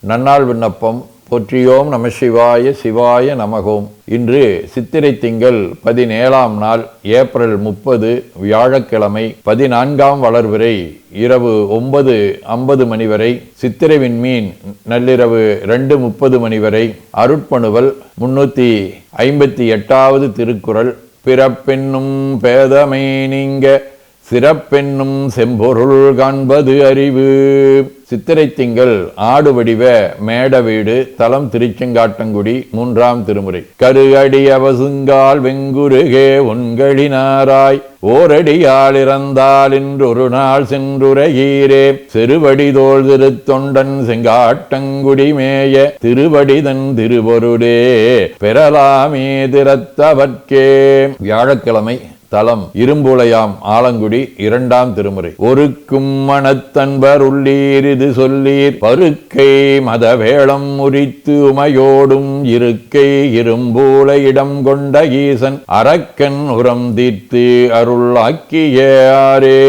நன்னாள் விண்ணப்பம். போற்றியோம் நம சிவாய சிவாய நமகோம். இன்று சித்திரை திங்கள் 17ஆம் நாள், ஏப்ரல் 30 வியாழக்கிழமை. 14ஆம் வளர்விறை இரவு 9:50 மணி வரை, சித்திரை விண்மீன் நள்ளிரவு 2:30 மணி வரை. அருட்பணுவல் 358வது திருக்குறள். பிறப்பென்னும் பேதமை நீங்க சிறப்பென்னும் செம்பொருள் காண்பது அறிவு. சித்திரை திங்கள் ஆடு வடிவ மேட வீடு. தலம் திருச்செங்காட்டங்குடி. 3ஆம் திருமுறை. கருஅடி அவசுங்கால் வெங்குருகே உண்களினாராய் ஓரடியால் இறந்தால் இன்றொரு நாள் சென்றுரையீரே செருவடிதோள் திருத்தொண்டன் செங்காட்டங்குடி மேய திருவடிதன் திருவொருடே பெறலாமே திறத்தவர்க்கே. வியாழக்கிழமை. தலம் இரும்புலையாம் ஆலங்குடி. 2ஆம் திருமுறை. ஒருக்கும் மனத்தன்பர் உள்ளீர் இது சொல்லீர் பருக்கை மதவேளம் முறித்து உமையோடும் இருக்கை இரும்பூலை இடம் கொண்ட ஈசன் அரக்கன் உரம் தீர்த்து அருள் ஆக்கியாரே.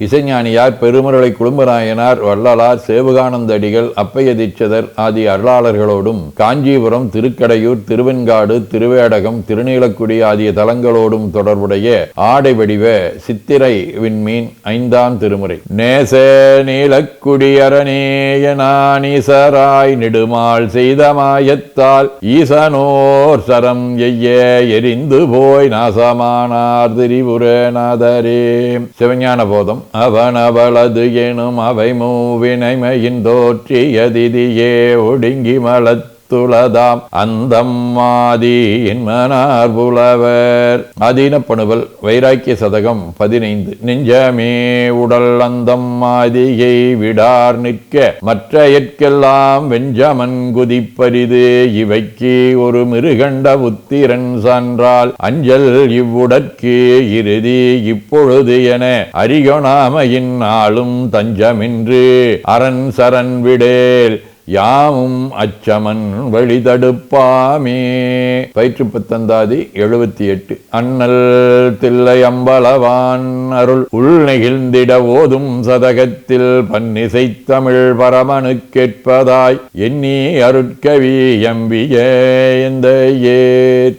இசைஞானியார் பெருமுரளை குடும்பநாயனார் வள்ளலார் சேவகானந்தடிகள் அப்பைய தீட்சிதர் ஆதி அருளாளர்களோடும் காஞ்சிபுரம் திருக்கடையூர் திருவெண்காடு திருவேடகம் திருநீலக்குடி ஆகிய தலங்களோடும் தொடர்புடைய ஆடை வடிவ சித்திரை விண்மீன். 5ஆம் திருமுறை. நேச நீலக்குடியரனேயனானீசராய் நெடுமால் செய்த மாயத்தால் ஈசனோர் சரம் எய்ய எரிந்து போய் நாசமானார் திரிபுரநாதரே. சிவஞான போதம். அவன் அவளது எனும் அவை மூவினைமையின் தோற்றியதிதியே ஒடுங்கி மலத் துளதாம் அந்தம் மாதி என்மனார் புலவர். ஆதீனப்பணுவல் வைராக்கிய சதகம் 15. நெஞ்சமே உடல் அந்தம் மாதியை விடார் நிற்க மற்ற எற்கெல்லாம் வெஞ்சமன் குதிப்பரிது இவைக்கு ஒரு மிருகண்ட புத்திரன் சான்றால் அஞ்சல் இவ்வுடற்கு இறுதி இப்பொழுது என அறியொணாமையின் ஆளும் தஞ்சமின்று அரண் சரண் விடேல் யாமும் அச்சமன் வழிதடுப்பாமே. பயிற்றுப்பத்தந்தாதி 78. அண்ணல் தில்லை அம்பலவான் அருள் உள் நெகிழ்ந்திட ஓதும் சதகத்தில் பன்னிசை தமிழ் பரமனு கேட்பதாய் எண்ணி அருட்கவி எம்பிய எந்த